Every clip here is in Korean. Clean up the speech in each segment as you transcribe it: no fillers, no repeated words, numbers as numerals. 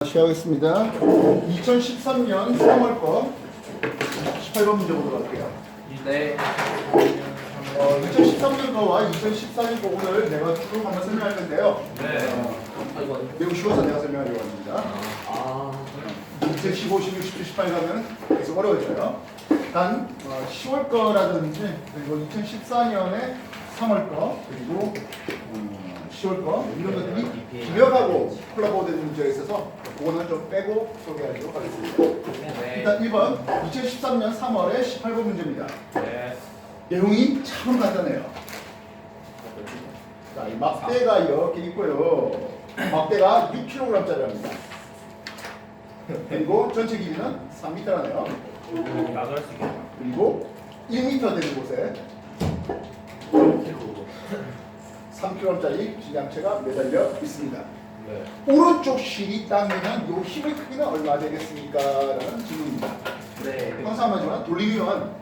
시작하겠습니다. 2013년 3월 거 18번 문제 보도록 할게요. 네. 2013년 거와 2014년 거 오늘 내가 쭉 한번 설명할 건데요. 매우 쉬워서 내가 설명하려고 합니다. 2015, 16, 17, 18 가면 계속 어려워져요. 단 10월 거라든지 그리고 2014년에 3월 거 그리고 10월 거 이런 것들이 기억하고 콜라보된 문제가 있어서 그거는 좀 빼고 소개하도록 하겠습니다. 일단 1번 2013년 3월에 18번 문제입니다. 내용이 참 간단해요. 자, 이 막대가 이렇게 있고요. 막대가 6kg짜리랍니다. 그리고 전체 길이는 3m라네요. 그리고 1m 되는 곳에 3kg짜리 진양체가 매달려 있습니다. 오른쪽 실이 땅이면 요 힘의 크기는 얼마 되겠습니까? 라는 질문입니다. 항상 하지만 돌리면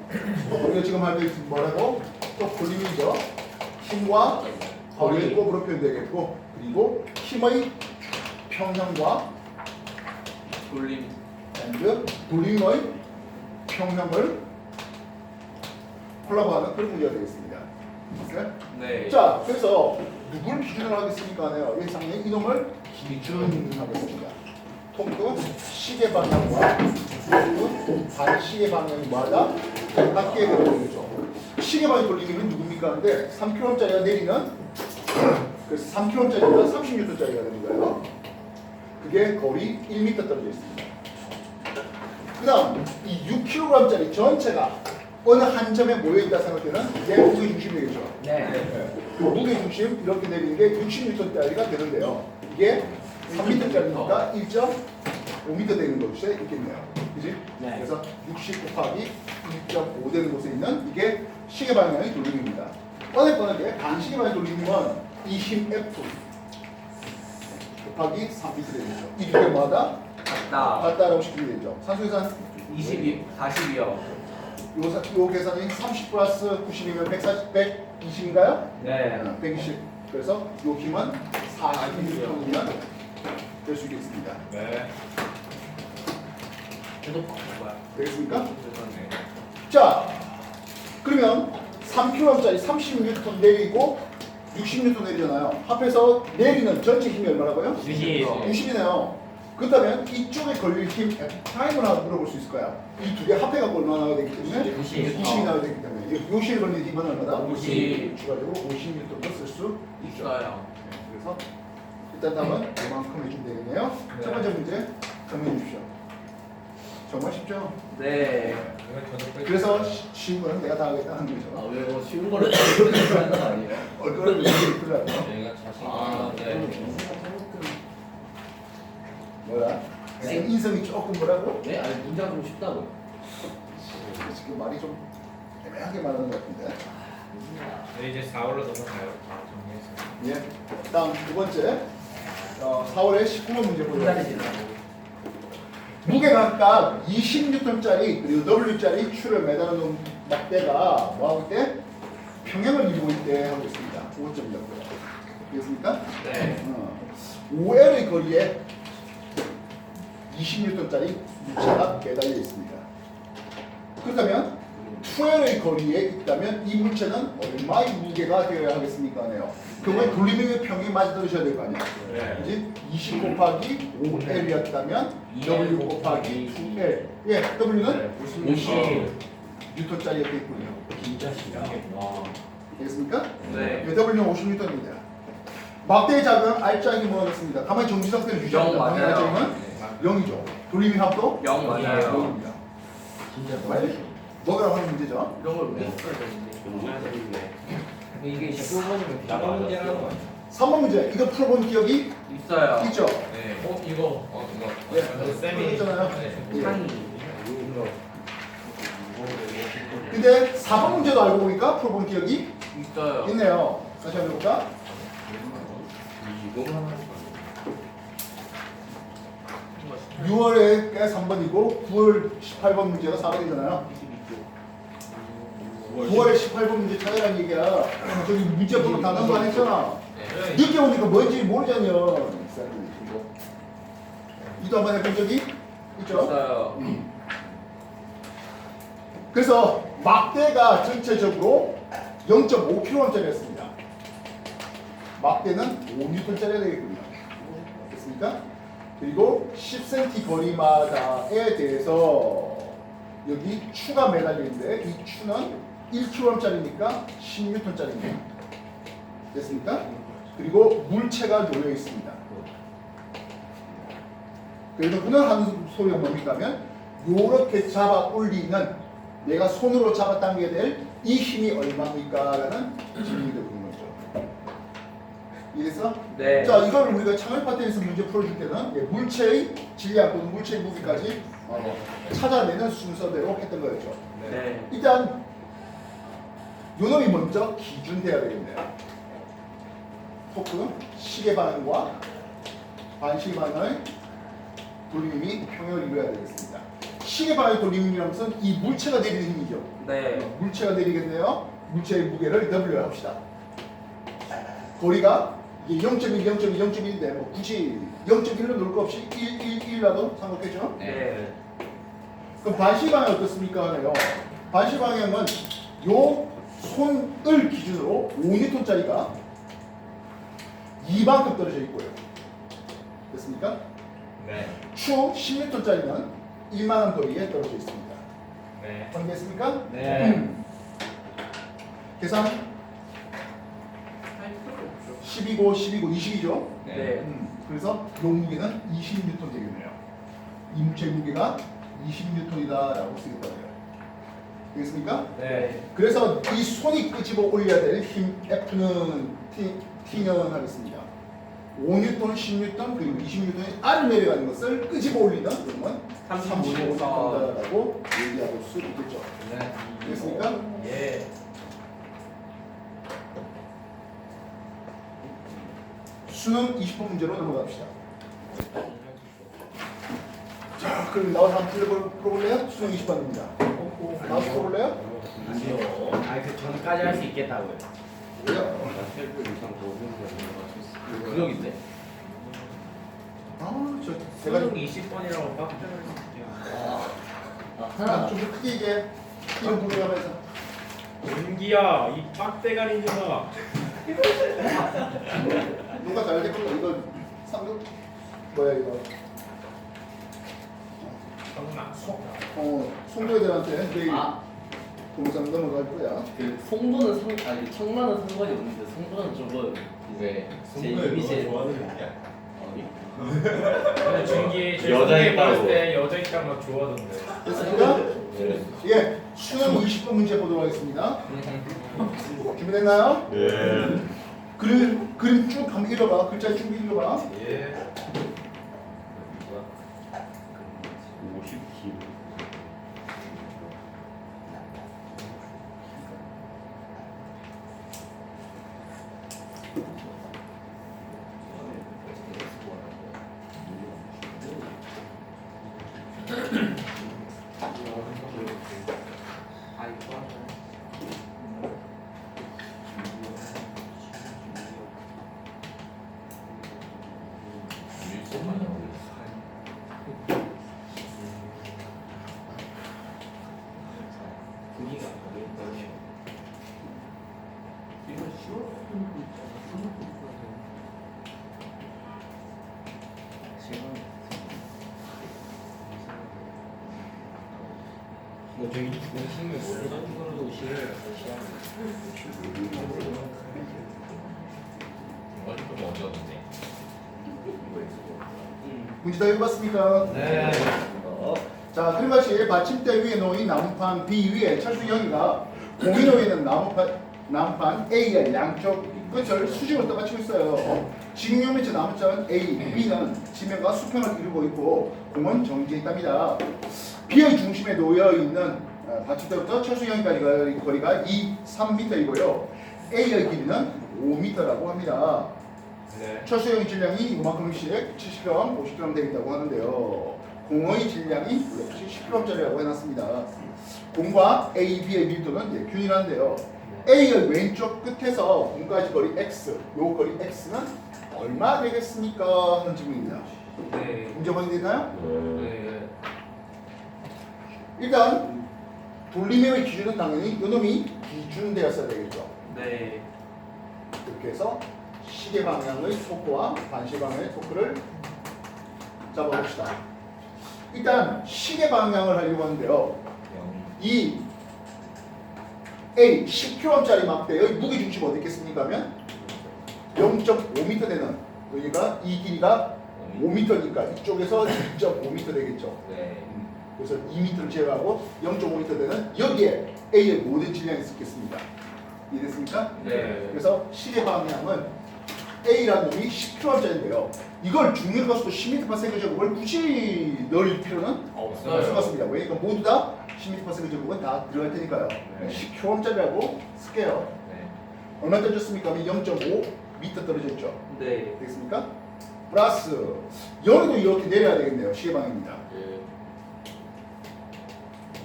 우리가 지금 할 때 뭐라고? 또 돌림이죠. 힘과 거리의 곱으로 표현되겠고 그리고 힘의 평형과 돌림의 평형을 콜라보하는 그런 문제가 되겠습니다. 네. 자, 그래서 누굴 기준으로 하겠습니까? 네요. 예상에 이놈을 기준하겠습니다. 통도 시계 방향과 통도 반시계 방향마다 각기의 돌림이죠. 시계 방향 돌림이는 누굽니까? 근데 3kg짜리가 내리는 그래서 3kg짜리가 30N짜리가 되는 거예요. 그게 거리 1m 떨어져 있습니다. 그 다음 이 6kg짜리 전체가 어느 한 점에 모여있다 생각되는 이게 무게 중심이겠죠. 그 무게 중심 이렇게 내리는 게 60N짜리가 되는데요. 이게 3m짜리니까 1.5m 되는 곳에 있겠네요. 그지? 그래서 60 곱하기 1.5 되는 곳에 있는 이게 시계 방향의 돌림입니다. 뻔하게 반시계 방향 돌림은 이 힘 F 곱하기 3m 되겠죠. 이 두 개마다 같다라고 시키게 되죠. 산소계산 42요. 요 계산이 30 플러스 90이면 120인가요? 네. 120. 그래서 요 힘은 40N이면 될 수 있겠습니다. 되겠습니까? 자, 그러면 3kg짜리 30N 내리고 60N 내리잖아요. 합해서 내리는 전체 힘이 얼마라고요? 60이네요. 그렇다면 이쪽에 걸릴 힘 F'을 하나 물어볼 수 있을 거야. 이 두 개 합해갖고 얼마나 나와야 되기 때문에 60이 나와야 되기 때문에 요시에 걸린 힘은 얼마다? 50. 추가적으로 50N도 쓸 수 있죠. 있어요. 그래서 일단 답은 이만큼 해주면 되겠네요. 첫 번째 문제 정리해 주십시오. 정말 쉽죠? 네. 그래서 쉬운 거는 내가 다 하겠다 하는 거죠. 왜 뭐 쉬운 거를 하는 거 아니에요? 얼마나 이렇게 들어요? 뭐야? 인성이 조금 뭐라고? 네? 아니 문제가 좀 쉽다고. 지금 말이 좀 애매하게 말하는 것 같은데. 이제 4월로 넘어가요. 다 정리해서. 예. 다음 두 번째 4월에 19번 문제 보도록 무게 각각 20N짜리 그리고 W짜리 추를 매달아놓은 막대가 뭐하고 있대? 평형을 이루고 있대 하고 있습니다. 5점이라고요. 되겠습니까? 네. 5L의 거리에 20N짜리 물체가 매달려 있습니다. 그렇다면 2L의 거리에 있다면 이 물체는 얼마의 무게가 되어야 하겠습니까? 하네요. 그러면 돌림의 평이 맞아떨어져야 될 거 아니야? 그지? 20 곱하기 5L이었다면 W 곱하기 2L. 예, W는 50. N짜리였겠군요. 진짜 쉽다. 되겠습니까? 네. W는 50N입니다. 막대의 작은 R자에게 모아졌습니다. 가만히 정지 상태를 유지합니다. 영 맞아요. R자는 0이죠. 돌림의 합도 0 맞아요. 0입니다. 진짜 빨리 먹으라고 하는 문제죠. 이런 걸왜 했어야 되는데? 이게 19번이면 비번 문제라는 거 아니야? 3번 문제. 이거 풀어본 기억이 있어요. 있죠? 네. 이거. 예, 쌤이 했잖아요. 예. 창이. 근데 4번 문제도 알고 보니까 풀어본 기억이 있어요. 있네요. 다시 한번 해볼까? 6월에 3번이고 9월 18번 문제가 4번이잖아요. 9월에 18번 문제 찾아라는 얘기야. 저기 문제 보고 단어도 안 했잖아. 늦게 오니까 뭔지 모르잖여. 이도 한번 해본 적이 있죠? 있어요. 그래서 막대가 전체적으로 0.5kg짜리였습니다. 막대는 5N짜리가 되겠군요. 됐습니까? 그리고 10cm 거리마다에 대해서 여기 추가 매달려 있는데 이 추는 1kg짜리니까 10N짜리입니다. 됐습니까? 그리고 물체가 놓여 있습니다. 그래서 오늘 하는 소리가 뭡니까 하면 요렇게 잡아 올리는 내가 손으로 잡아 당겨야 될 이 힘이 얼마입니까? 라는 질문이 되는 거죠. 이해했어? 네. 자, 이걸 우리가 창을 파트에서 문제 풀어줄 때는 물체의 질량 또는 물체의 무게까지 찾아내는 순서대로 했던 거였죠. 네. 일단 요놈이 먼저 기준돼야 되겠네요. 토크, 시계 반응과 반시계 반응의 돌림이 평형을 이루어야 되겠습니다. 시계 반응의 돌림이라는 것은 이 물체가 내리는 힘이죠. 네. 물체가 내리겠네요. 물체의 무게를 W 합시다. 거리가 이게 0.1, 0.2, 0.1인데 뭐 굳이 0.1로 놓을 거 없이 1, 1, 1라도 상관없겠죠? 네. 그럼 반시 방향 어떻습니까? 하네요. 반시 방향은 요 손을 기준으로 5N짜리가 2만큼 떨어져 있고요. 됐습니까? 네. 추 10N짜리는 1만원 거리에 떨어져 있습니다. 네. 확인됐습니까? 네. 계산 12고 12고 20이죠? 네. 그래서 용 무게는 20N 되겠네요. 이 물체의 무게가 20N이다라고 쓰겠다고요. 되겠습니까? 네. 그래서 이 손이 끄집어 올려야 될 힘 F는 T는 하겠습니다. 5N, 10N 그리고 20N이 아래로 내려가는 것을 끄집어 올리는 그러면 35N라고 얘기할 수 있겠죠. 네. 되겠습니까? 예. 수능 20분 문제로 넘어갑시다. 자, 그럼 나와서 한번 풀어볼래요? 수능 20번입니다. 나와서 풀어볼래요? 아니요. 그 전까지 할 수 있겠다고요. 왜요? 그러긴데. 아, 제가 수능 20번이라고 빡빡할 수 있게요. 좀 크게 얘기해. 이름 부르면서. 은기야, 이 빡대가리 녀석. 누가 잘 됐구나. 이거 상급 뭐야 이거? 성나. 송도애들한테 내일 아, 동영상 넘어갈 거야. 그 송도는 아니 청라는 상관이 없는데 송도는 저거 이제 제 이미지에 근데 준기 저희 여자 선생님 있다고. 봤을 때 여자 있다고 막 좋아하던데. 됐습니까? 예, 수능 20분 문제 보도록 하겠습니다. 준비됐나요? 네. 그림 쭉 한번 읽어봐. 글자 쭉 읽어봐. 예. 50kg. 분위기가 거기 있더니. 뭐 저기 죽은 식물 모르는 식을 이건 좀 어려운데. 문제 다 읽어봤습니까? 네. 자, 그림 같이 받침대 위에 놓인 나무판 B 위에 철수형이가 공인호에 있는 나무판 A의 양쪽 끝을 수직으로 떠받치고 있어요. 직육면체 나무자는 A, B는 지면과 수평을 이루고 있고 공은 정지해 있답니다. B의 중심에 놓여 있는 받침대부터 철수형까지 거리가 3m이고요. A의 길이는 5m라고 합니다. 네. 철수형 질량이 이만큼씩 70g, 50g 되어 있다고 하는데요. 공의 질량이 역시 10g짜리라고 해놨습니다. 공과 A, B의 밀도는 균일한데요. A의 왼쪽 끝에서 공까지 거리 X, 요 거리 X는 얼마 되겠습니까? 하는 질문입니다. 네. 문제 확인됐나요? 네. 일단 돌림의 기준은 당연히 이놈이 기준되었어야 되겠죠. 네. 이렇게 해서 시계 방향의 토크와 반시 방향의 토크를 잡아봅시다. 일단 시계 방향을 하려고 하는데요. 이 A 10kg짜리 막대의 무게 중심 어디 있겠습니까? 하면 0.5m 되는 여기가 이 길이가 5m니까 이쪽에서 2.5m 되겠죠. 네. 그래서 2m를 제외하고 0.5m 되는 여기에 A의 모든 질량이 있겠습니다. 이해됐습니까? 네. 그래서 시계 방향은 A라는 놈이 10kg짜리인데요. 이걸 중력 가속도 10m/s 제곱을 굳이 넣을 필요는 없어요. 없을 것 같습니다. 왜? 이거 모두 다 10m/s 제곱은 다 들어갈 테니까요. 네. 10kg짜리라고 쓸게요. 네. 얼마 떨어졌습니까? 0.5m 떨어져 있죠. 네. 되겠습니까? 플러스 여기도 이렇게 내려야 되겠네요. 시계 방향입니다. 그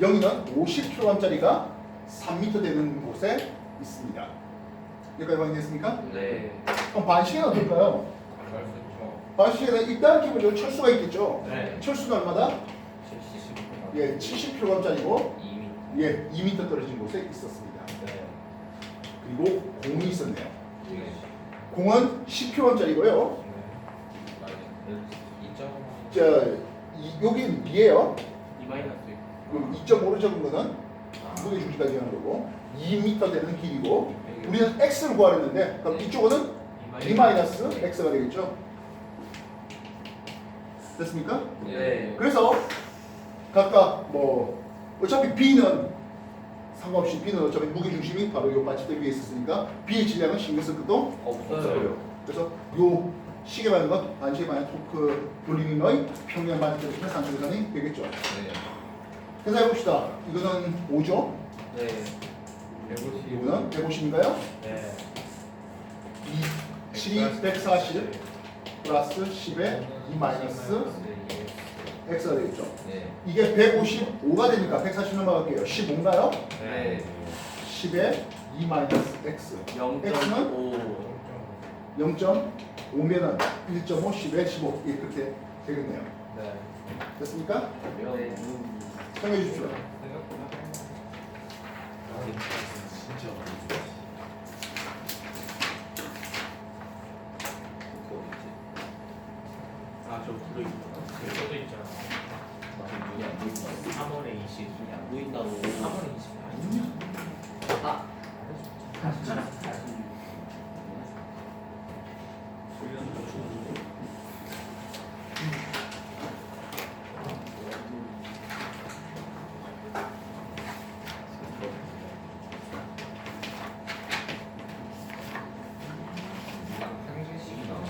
여기는 50kg짜리가 3m 되는 곳에 있습니다. 여기까지 확인됐습니까? 네. 그럼 반시계는 어떨까요? 안갈수 있죠. 반시계는 일단 기본적으로 철수가 있겠죠. 네. 철수는 얼마다? 70kg. 예, 70kg짜리고 2m. 예, 2m 떨어진 곳에 있었습니다. 네. 그리고 공이 있었네요. 네. 공은 10kg짜리고요. 여긴 B예요. 2 마이너스 그럼 2.5를 적은 거는 무게 중심까지 하는 거고 2m 되는 길이고 우리는 x를 구하려는데 그럼 이쪽은 2-x가 되겠죠. 됐습니까? 네. 그래서 각각 뭐 어차피 B는 상관없이 B는 어차피 무게 중심이 바로 이 받침대 위에 있었으니까 B의 질량은 신경 쓸 것도 없어요. 그래서 요 시계 방향과 반시계 방향 토크 돌림의 평면 반대편 상승선이 되겠죠. 네. 그래서 해봅시다. 이거는 5죠. 네. 이거는 150인가요? 네. 7이 140 플러스 10에 2 마이너스 x가 되겠죠. 네. 이게 155가 되니까 140 넘어갈게요. 15인가요? 네. 10에 2 마이너스 x. x는 0.5. 0.5면은 1.5, 10에 15 이렇게 되겠네요. 네. 됐습니까? 네. 정해 주십시오. 생각보다 진짜 아, 저 들어있구나. 저도 있잖아. 눈이 안 보인다. 3월에 20. 눈이 안 보인다고. 3월에 20. 아니야. 아. 상세식이 나오네.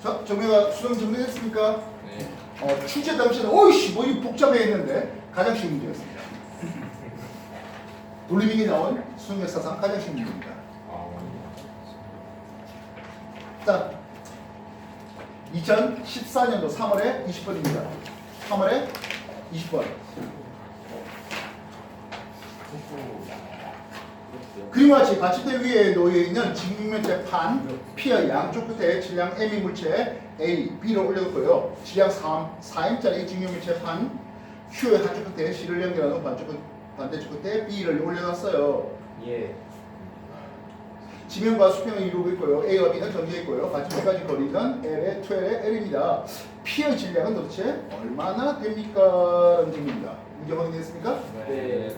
자, 정리가 수능 정리됐습니까? 네. 출제 당시에는 어이씨 뭐 이 복잡해 했는데 가장 쉬운 문제였습니다. 돌림이기 나온 수능 역사상 가장 쉬운 문제입니다. 자, 2014년도 3월에 20번입니다. 3월에 20번. 그림과 같이 받침대 위에 놓여있는 직육면체 판 P의 양쪽 끝에 질량 M의 물체 A, B를 올려놓고요. 질량 4M짜리 직육면체 판 Q의 한쪽 끝에 C를 연결하는 반대쪽 끝에 B를 올려놨어요. 예. 지면과 수평을 이루고 있고요. A와 B는 정지해 있고요. 받침대까지 거리는 L의 2L의 L입니다. P의 질량은 도대체 얼마나 됩니까? 라는 질문입니다. 문제 확인됐습니까? 네.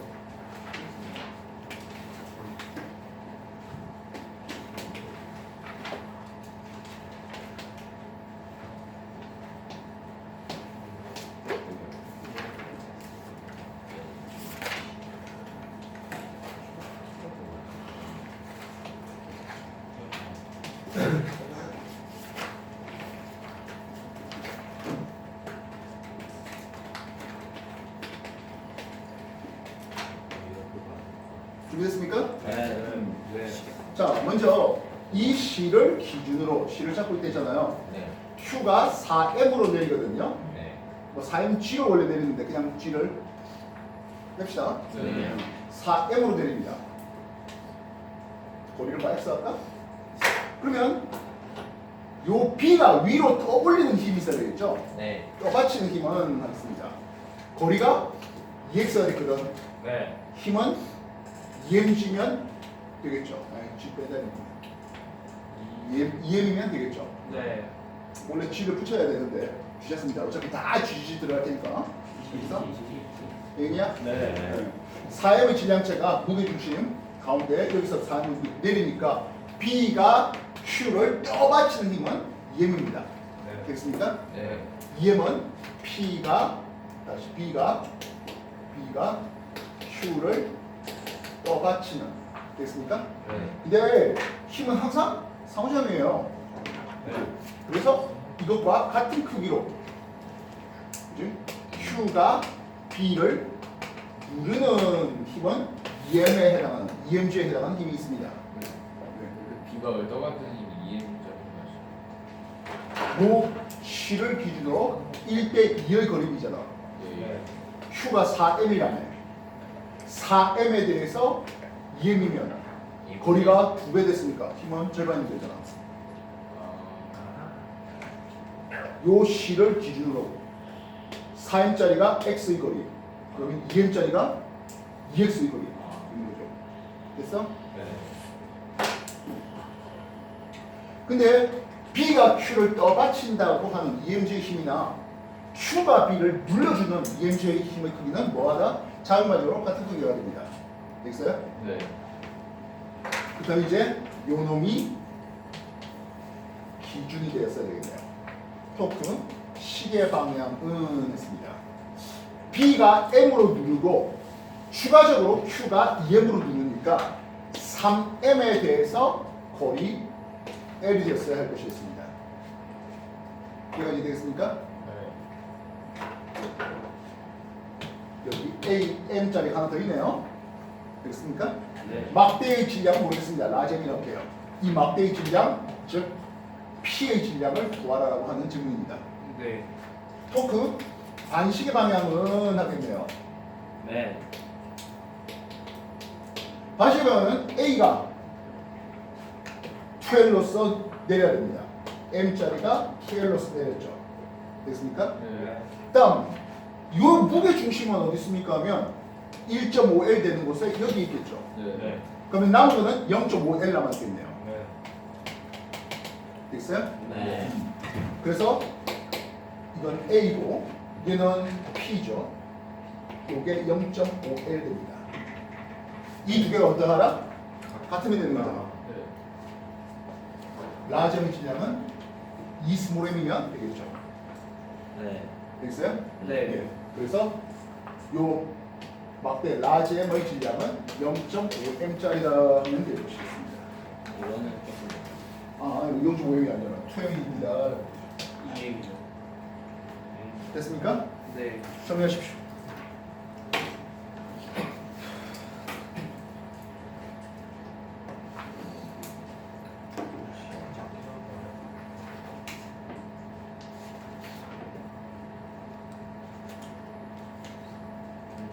준비됐습니까? 네. 네. 자, 먼저 이 C를 기준으로 C를 잡고 있대잖아요. 네. Q가 4M으로 내리거든요. 네. 뭐 4M G로 원래 내리는데 그냥 G를 뺍시다. 네. 4m으로 내립니다. 거리를 뭐 x 할까? 그러면 요 b가 위로 떠올리는 힘이 있어야 되겠죠? 네. 떠받치는 힘은 하겠습니다. 거리가 2x가 됐거든. 네. 힘은 emg면 되겠죠. g 빼다 em이면 되겠죠. 네. 원래 g를 붙여야 되는데 주셨습니다. 어차피 다 gg 들어갈 테니까. 여기서 여기냐? 네. 4m의 질량체가 무게중심 가운데 여기서 4m을 내리니까 b가 q를 떠받치는 힘은 em입니다. 네. 되겠습니까? 네. em은 p가 다시 b가 q를 떠받치는 되겠습니까? 네. 근데 힘은 항상 상호작용이에요. 네. 그래서 이것과 같은 크기로 그치? q가 b를 누르는 힘은 em에 해당하는 emg에 해당하는 힘이 있습니다. 비가 떠받는 힘이 EM이죠. 요 c를 기준으로 1대2의 거리비잖아. 네. q가 4m이라며 4m에 대해서 em이면 거리가 2배 됐으니까 힘은 절반이 되잖아. 요 c를 기준으로 4m짜리가 x의 거리, 그러면 2m짜리가 2x의 거리 이런 거죠. 됐어? 네. 근데 b가 q를 떠받친다고 하는 emg의 힘이나 q가 b를 눌러주는 emg의 힘의 크기는 뭐하다? 자연마저로 같은 크기가 됩니다. 됐어요? 네. 그 다음에 이제 요 놈이 기준이 되었어야 되겠네요. 토크 시계 방향은 했습니다. b가 m으로 누르고 추가적으로 q가 2m으로 누르니까 3m에 대해서 거리 l이 되었어야 할 것이었습니다. 이해가 되겠습니까? 여기 a, m짜리 하나 더 있네요. 됐습니까? 네. 막대의 질량은 모르겠습니다. 라젠이 넣을게요. 이 막대의 질량, 즉 P의 질량을 구하라고 하는 질문입니다. 네. 토크 반시계 방향은 하겠네요. 네. 반시계 방향은 A가 12L로서 내려야 됩니다. M짜리가 KL로서 내렸죠. 됐습니까? 네. 다음 이 무게 중심은 어디 있습니까 하면 1.5L 되는 곳에 여기 있겠죠. 네. 그러면 남은 거는 0.5L 남았겠네요. 네. 됐어요? 네. 그래서 이건 A고 얘는 P죠. 이게 0.5L 됩니다. 이 두 개가 어떠하라? 같으면 되는 거잖아. 네. 라지의 질량은 2스몰m이면 되겠죠. 네. 됐어요? 네. 예. 그래서 요 막대 라지 M의 질량은 0.5m짜리다 하면 될 것이겠습니다. 이거는 조금 아, 0.5m이 아니라 2m입니다. EM이죠. 됐습니까? 네. 정리하십시오.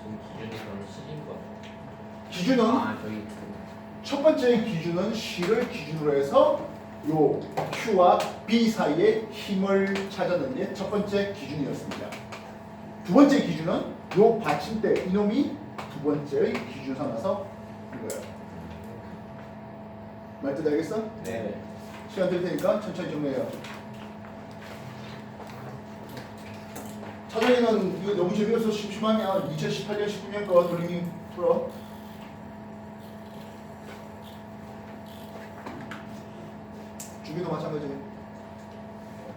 지금 기준이 저는 C인 거죠. 기준은 아 저기 첫 번째 기준은 C를 기준으로 해서 요 Q와 B 사이의 힘을 찾아내는 게 첫 번째 기준이었습니다. 두 번째 기준은 요 받침대 이놈이 두 번째의 기준 삼아서 이거예요. 말뜻 알겠어? 네. 시간 드릴 테니까 천천히 정리해요. 차정이는 이거 너무 재미없어서 심심하면 2018년 19년 거 돌림이 풀어. 주기도 마찬가지.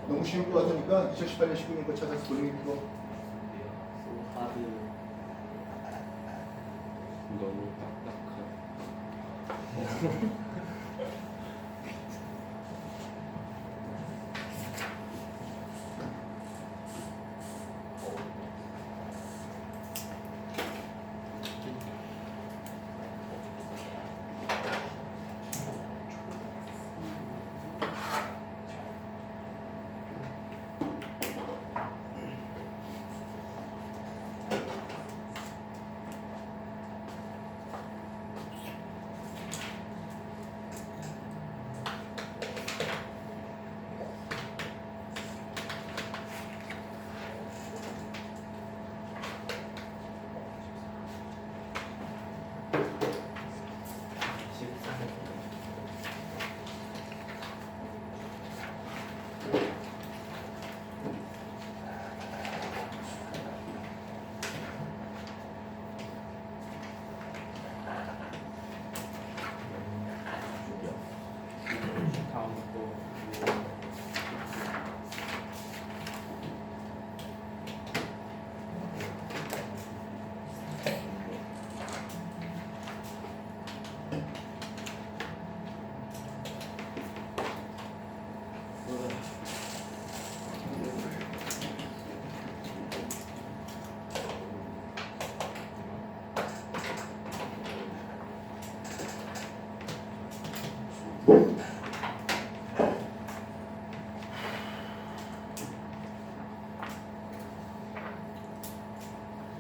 너무 쉬울 것 같으니까 2018년 19년 거 찾아서 돌림이 풀어. 하드 너무 딱딱한.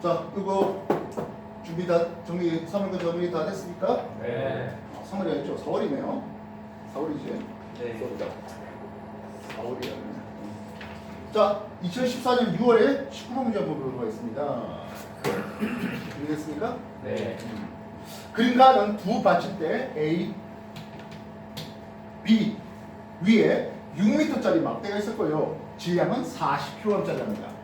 자, 이거 준비 다 정리 3월과 정리 다 됐습니까? 네. 3월이 아니죠? 4월이네요. 4월이지. 네. 4월이야. 자, 2014년 6월에 19번 문제 한번 보도록 하겠습니다. 준비됐습니까? 네. 그림가는 두 받침대 A, B 위에 6m짜리 막대가 있을 거예요. 질량은 40kg짜리입니다.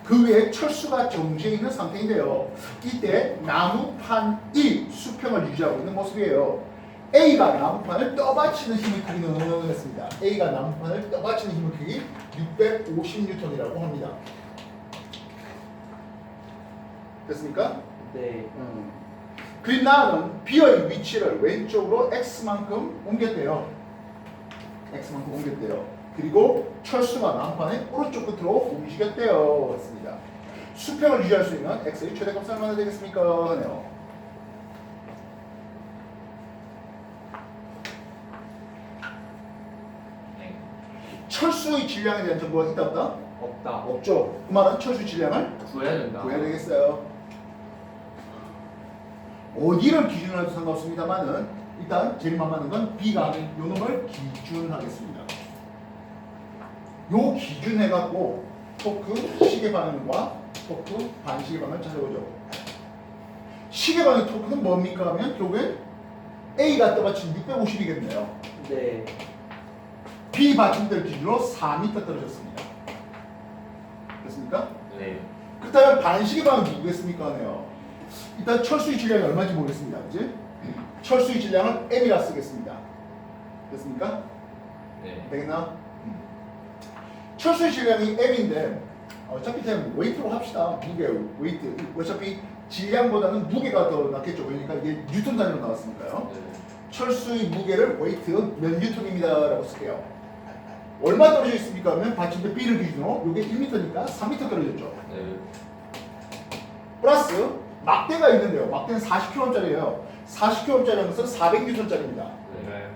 그 위에 철수가 정지해 있는 상태인데요. 이때 나무판 1 수평을 유지하고 있는 모습이에요. A가 나무판을 떠받치는 힘의 크기는 어느 했습니다. A가 나무판을 떠받치는 힘의 크기 650N이라고 합니다. 됐습니까? 네. 그림 나는 B의 위치를 왼쪽으로 X만큼 옮겼대요. X만큼 옮겼대요. 그리고 철수가 나무판의 오른쪽 끝으로 움직였대요. 했습니다. 수평을 유지할 수 있는 X의 최대값은 얼마나 되겠습니까? 하네요. 철수의 질량에 대한 정보가 있다 없다? 없다. 없죠. 그 말은 철수 질량을 구해야 된다. 구해야 되겠어요. 어디를 기준으로 해도 상관없습니다만은 일단 제일 만만한 건 B가 요 놈을 기준하겠습니다. 요 기준해갖고 토크 시계 방향과 토크 반시계 방향을 찾아보죠. 시계 방향 토크는 뭡니까 하면 결국엔 A가 떠받친 650이겠네요. 네. B 받침대를 기준으로 4m 떨어졌습니다. 됐습니까? 네. 그렇다면 반시계 방향 누구겠습니까? 하네요. 일단 철수의 질량이 얼마인지 모르겠습니다. 그지? 철수의 질량을 M이라 쓰겠습니다. 됐습니까? 네. 되겠나? 철수의 질량이 M인데 어차피 그냥 웨이트로 합시다. 무게, 웨이트. 어차피 질량보다는 무게가 더 낫겠죠. 그러니까 이게 뉴턴 단위로 나왔으니까요. 철수의 무게를 웨이트 몇 뉴턴입니다 라고 쓸게요. 얼마 떨어져 있습니까? 하면 받침대 B를 기준으로 이게 1m니까 3m 떨어졌죠. 네. 플러스 막대가 있는데요. 막대는 40kg짜리예요. 40kg짜리라는 것은 400N짜리입니다. 네.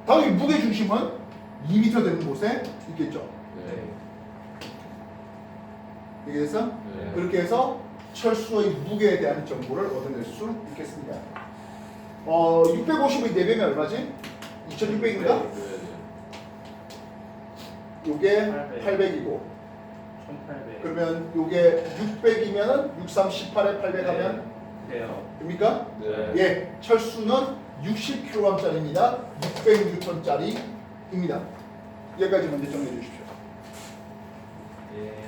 당연히 무게 중심은 2m 되는 곳에 있겠죠. 네. 이해됐어? 네. 그렇게 해서 철수의 무게에 대한 정보를 얻어낼 수 있겠습니다. 650의 4배면 얼마지? 2600인가? 요게 800이고 1800. 그러면 요게 600이면은 63, 18에 800 하면 돼요. 됩니까? 네. 예, 철수는 60kg짜리입니다. 600N짜리입니다. 여기까지 먼저 정리해 주십시오. 예.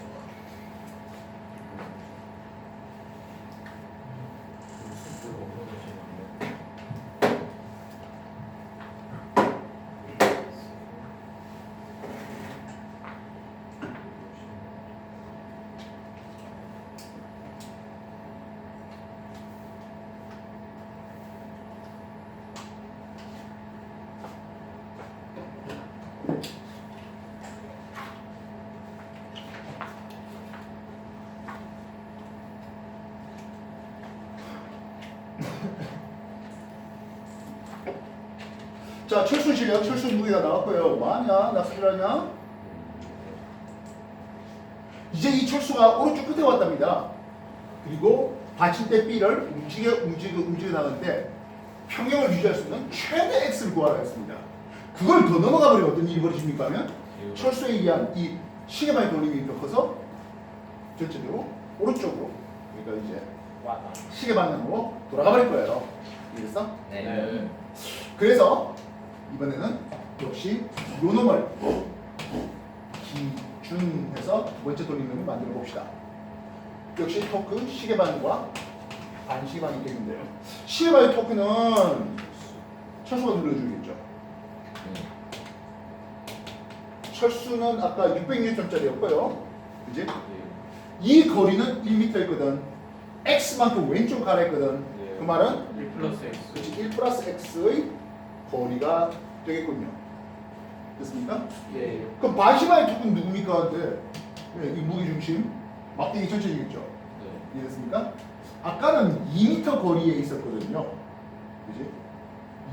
자, 철수 질량, 철수 무게가 나왔고요. 뭐하냐? 납수질하냐? 이제 이 철수가 오른쪽 끝에 왔답니다. 그리고 받침대 B를 움직여 나가는데 평형을 유지할 수 있는 최대 X를 구하라 했습니다. 그걸 더 넘어가 버리면 어떤 일이 벌어집니까 하면 철수에 의한 이 시계방의 돌림이 더 커서 전체적으로 오른쪽으로 그러니까 이제 시계 방향으로 돌아가 버릴 거예요. 이해됐어? 네. 그래서 이번에는 역시 요 놈을 기준해서 두 번째 돌림을 만들어 봅시다. 역시 토크 시계 방향과 반시계 방향이 되는데요. 시계 방향 토크는 철수가 눌러주겠죠. 철수는 아까 600N짜리였고요. 그지? 이 거리는 1m였거든. X만큼 왼쪽 가라 했거든. 그 말은 1 플러스 X. 그렇지 1 플러스 X의 거리가 되겠군요. 됐습니까? 네. 그럼 반시방의 토크는 누굽니까? 한데 이 무게중심 막대기 전체이겠죠. 이해됐습니까? 아까는 2m 거리에 있었거든요. 그지?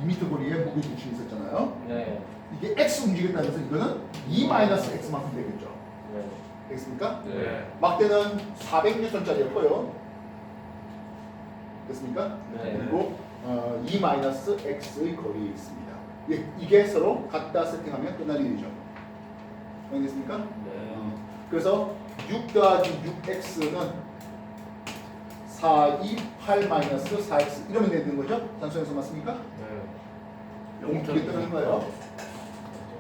2m 거리에 무게중심이 있었잖아요. 네. 이게 X 움직였다는 것은 이거는 2-X만큼 되겠죠. 네. 되겠습니까? 네. 막대는 400N짜리였고요. 됐습니까? 네. 그리고 E-X의 거리에 있습니다. 이게 서로 같다 세팅하면 끝날 일이죠. 알겠습니까? 네. 그래서 6 더하기 6x는 4, 2, 8 마이너스 4x 이러면 되는 거죠? 단수형에서 맞습니까? 네. 공식이 뜨는 거예요.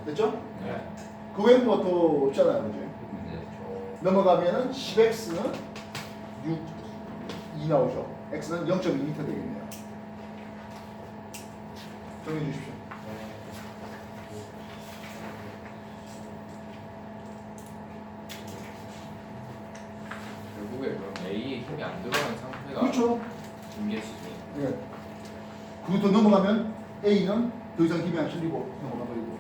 됐죠? 네. 그 외에는 뭐 더 없잖아요. 그죠? 네. 넘어가면은 10x는 6, 2 나오죠. x는 0.2m 되겠네요. 정리해 주십시오. 결국에 그럼 A에 힘이 안 들어가는 상태가 그렇죠. 중계식이. 예. 그거 더 넘어가면 A는 더 이상 힘이 안 실리고 넘어가 버리고.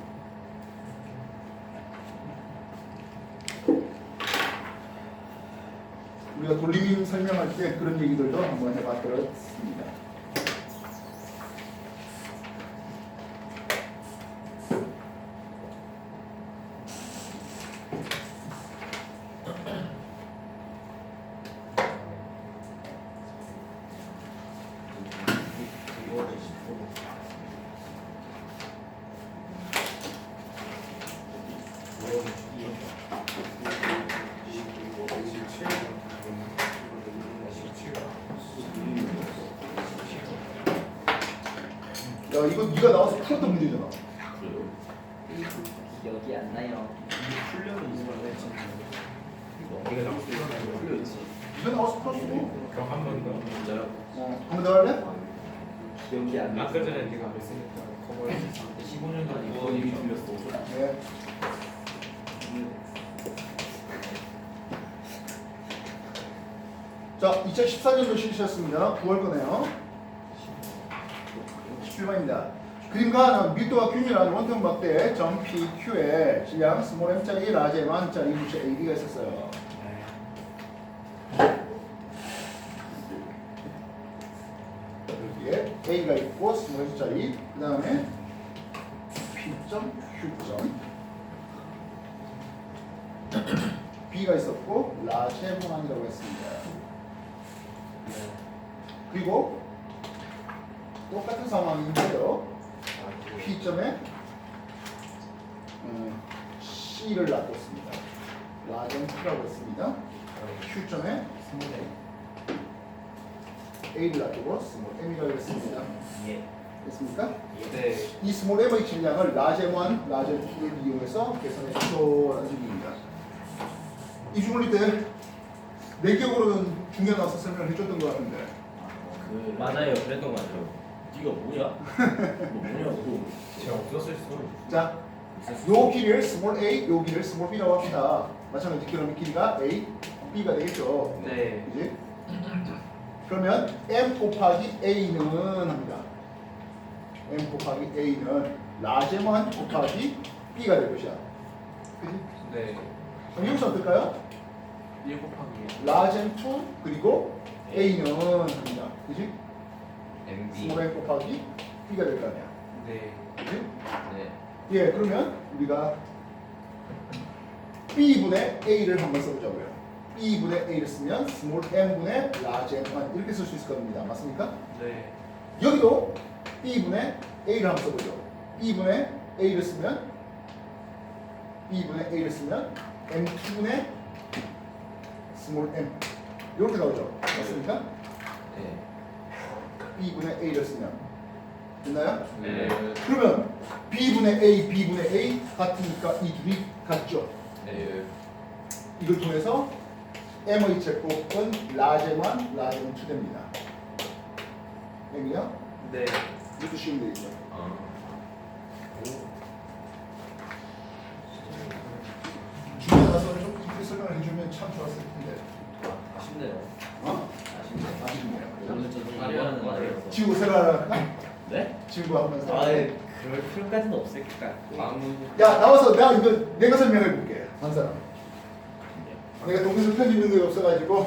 우리가 돌림 설명할 때 그런 얘기들도 한번 해봤었습니다. 야, 이거 네가 나와서 풀었던 문제잖아. 기억이 안 나요. 훈련은 이번에 지금 이거 나올 수 있는 풀려있지. 네가 나와서 풀었어. 그럼 한 번 더. 진짜요? 한 번 더 할래? 기억이 안 나. 아까 전에 네가 했으니까 커버할 수 있어. 15년도 이거 이미 틀렸어. 네. 자, 2014년도 실시였습니다. 9월 거네요. 17번입니다. 그림과 하는 밀도와 균일한 원통 막대 점 PQ에 질량 스몰 m짜리 라지 M1짜리 부채 AB가 있었어요. 여기에 A가 있고 스몰 m짜리 그 다음에 P점 Q점 B가 있었고 라지 M1이라고 했습니다. 그리고 똑같은 상황인데요. P점에 C를 놔뒀습니다. 라젠 Q라고 했습니다. Q점에 A를 놔두고 스몰 M이라고 했습니다. 예. 됐습니까? 네. 이 스몰 M의 질량을 라젠 1, 라젠 2를 이용해서 계산해 주소라는 식입니다. 이 중물리 때 내 기억으로는 중요한 나와서 설명을 해줬던 것 같은데. 맞아요. 그랬던 거 같아요. 네가 뭐야? 너 뭐냐고. 제가 없었을 수. 자, 요 길이를 스몰 a, 요 길이를 스몰 b라고 합시다. 마찬가지 그러면 길이가 a, b가 되겠죠. 네. 그지? 그러면 m 곱하기 a는 합니다. m 곱하기 a는 라제만 곱하기 b가 될 것이야. 그지? 네. 그럼 여기서 어떨까요? 1 곱하기 라젠 2 그리고 a는 합니다. 그지? MB. 스몰 m 곱하기 b가 될 거 아니야. 네. 그지? 네. 예, 그러면 우리가 b분의 a를 한번 써보자고요. b분의 a를 쓰면 스몰 m분의 라지 m만 이렇게 쓸 수 있을 겁니다. 맞습니까? 네. 여기도 b분의 a를 한번 써보죠. b분의 a를 쓰면 m2분의 스몰 m 이렇게 나오죠. 맞습니까? 네. b분의 a를 쓰면 됐나요? 네. 그러면 b분의 a 같으니까 이 둘이 같죠. 네. 이걸 통해서 m의 제곱은 라제만 라제는 2 됩니다. m이요? 네. 이것도 쉬우면 되겠죠. 아. 주변 가서 좀 이렇게 설명을 해주면 참 좋았을 텐데. 아쉽네요. 어? 아쉽네요. 아쉽네요. 오늘 좀 이해하는 말이어서. 지우고 생활할까? 네? 지우고 한번 아, 생활. 예. 그럴 필요까지는 없을 것 같고. 야 나와서 내가 설명해 볼게. 한 사람. 내가 동영상 편집 능력이 없어가지고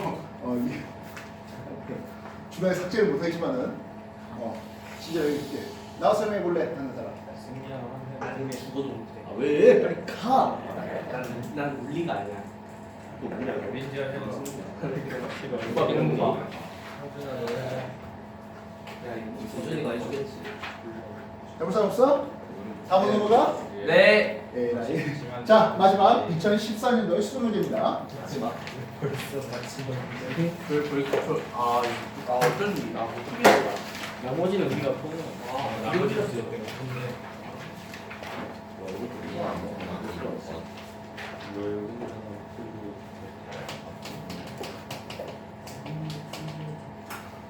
주변에 삭제를 못하지만은 진짜 이렇게 나와 설명해 볼래 하는 사람. 승리하고 한데. 죽어도 못해. 아, 왜? 빨리 가. 난 물리가 아니야. 또 뭐냐고. 왠지 알지? 누가 이런 거 봐. 야 이거 소준이가 해주겠지. 해볼 사람 없어? 4번 넘어가? 네. 에라이. 자, 마지막 2014년도의 수능 문제입니다. 마지막. 벌써 마침 어떤 일이다. 어떻게 나머지는 우리가 푸는 나머지는 이거 근데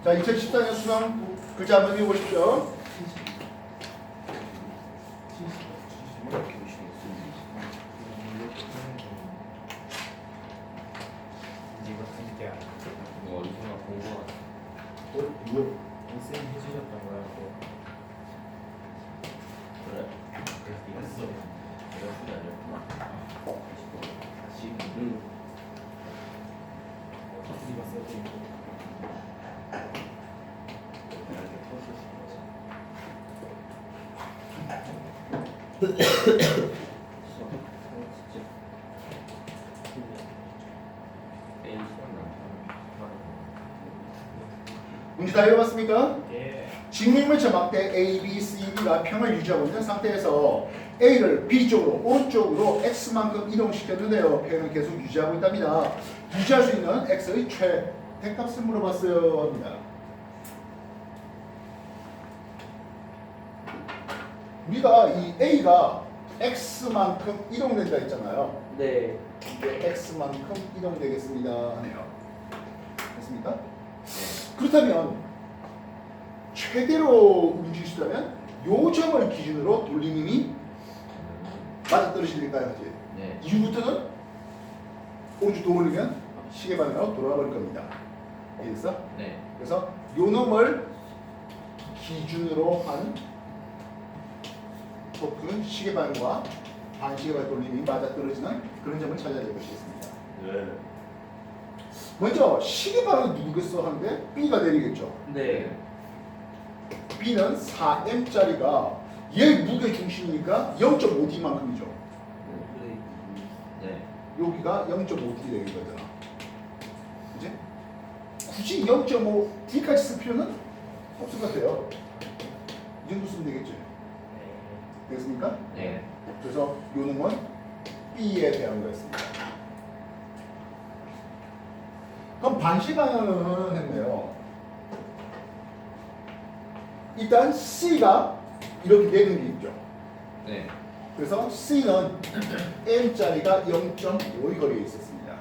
자, 2014년 수능 글자 한번 읽어보십시오. 이거 진짜 이거 어디서나 본거 같아. 이거 쌤 해주셨던 거야 또. 그래. 그래서 했어. 내가 소리 아니었구나. 다시. 우리가 써도 있고. 이렇게 터졌어. 문제 다 읽어봤습니까? 예. 직립물 점막대 A, B, C, D가 평을 유지하고 있는 상태에서 A를 B 쪽으로 오른쪽으로 X만큼 이동시켰는데요. 평은 계속 유지하고 있답니다. 유지할 수 있는 X의 최대값을 물어봤어요 합니다. 우리가 이 A가 X만큼 이동된다 했잖아요. 네. 이게 X만큼 이동되겠습니다 하네요. 됐습니까? 그렇다면 최대로 움직일 수 있다면 요 점을 기준으로 돌림힘이 맞아떨어질까요? 하지? 네. 이후부터는 오른쪽 돌리면 시계 방향으로 돌아가 버릴 겁니다. 이해됐어? 네. 그래서 요 놈을 기준으로 한 토크는 시계 방향과 반시계 방향 돌림이 맞아떨어지는 그런 점을 찾아야 될 것이겠습니다. 네. 먼저 시계 방향은 누구겠어 하는데 B가 내리겠죠. 네. B는 4m짜리가 얘 무게 중심이니까 0.5D만큼이죠. 네. 여기가 0.5D 되는 거잖아. 그지? 굳이 0.5D까지 쓸 필요는 없을 것 같아요. 이 정도 쓰면 되겠죠. 되겠습니까? 네. 그래서 요 놈은 B에 대한 거였습니다. 그럼 반시 방향은 했네요. 일단 C가 이렇게 내는 게 있죠. 네. 그래서 C는 M짜리가 0.5의 거리에 있었습니다.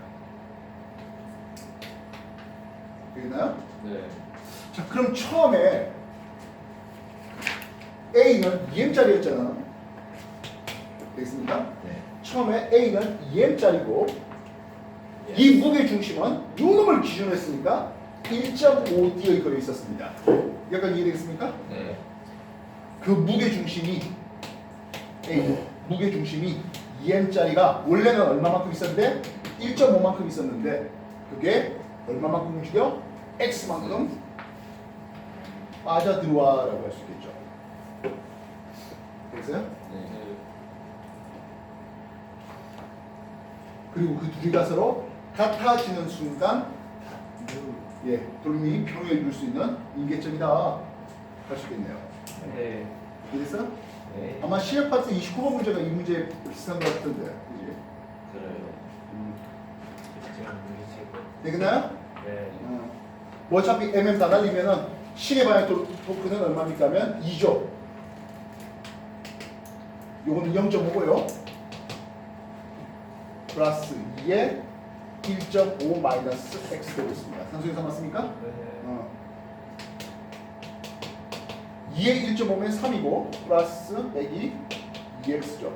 되겠나요? 네. 자, 그럼 처음에 A는 2M짜리였잖아. 되겠습니까? 네. 처음에 A는 2M짜리고 이 무게 중심은 요 놈을 기준으로 했으니까 1.5D의 거리에 있었습니다. 약간 이해되겠습니까? 네. 그 무게 중심이 A 무게 중심이 2m짜리가 원래는 얼마만큼 있었는데 1.5만큼 있었는데 그게 얼마만큼 움직여? x만큼 빠져 들어와라고 할 수 있겠죠. 됐어요? 네. 그리고 그 둘이 가 서로 같아지는 순간 돌림이 평을 이룰 수 있는 임계점이다 할 수 있겠네요. 네. 이해됐어요? 네. 아마 시합 파트 29번 문제가 이 문제 비슷한 것 같은데, 그지? 그래요. 되겠나요? 네. 뭐 어차피 mm 다 날리면은 시계 방향 토크는 얼마입니까? 하면 2죠. 요거는 0.5고요. 플러스 2에 1.5 마이너스 x 되고 있습니다. 산수에서 맞습니까? 네. 2에 1.5면 3이고 플러스 빼기 2x죠.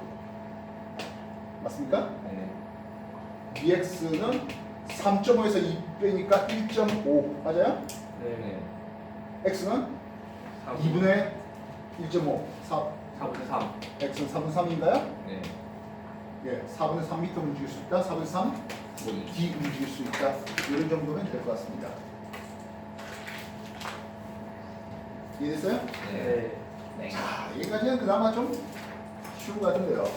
맞습니까? 네. 2x는 3.5에서 2 빼니까 1.5 맞아요? 네. x는 2분의 1.5 4 4분의 3. x는 4분의 3인가요? 네. 예, 4분의 3m 움직일 수 있다. 4분의 3 d 움직일 수 있다. 이런 정도면 될 것 같습니다. 이해됐어요? 네. 네. 자, 여기까지는 그나마 좀 쉬운 것 같은데요. 아유,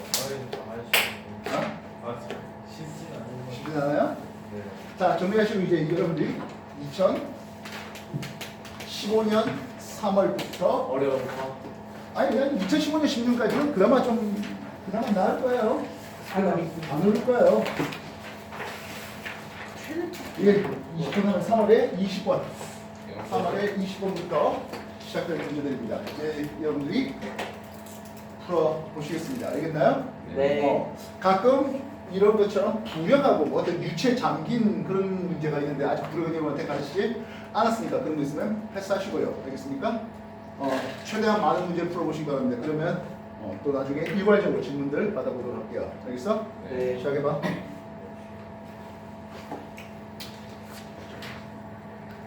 어? 쉽진 않은 것 쉽진 않아요? 네. 자, 정리하시고 이제 여러분들이 2015년 3월부터 어려운 거. 아니 그냥 2015년 16년까지는 그나마 좀 그나마 나을 거예요. 안 오를 거예요. 이게 20년 3월에 20번, 3월에 20번부터 시작될 문제들입니다. 이제 여러분들이 풀어 보시겠습니다. 알겠나요? 네. 가끔 이런 것처럼 불량하고 뭐 어떤 유체 잠긴 그런 문제가 있는데 아직 불량님한테 가르치지 않았으니까 그런 거 있으면 패스하시고요. 알겠습니까? 최대한 많은 문제를 풀어보시기 바랍니다. 그러면 또 나중에 일괄적으로 질문들 받아보도록 할게요. 알겠어? 네. 시작해봐.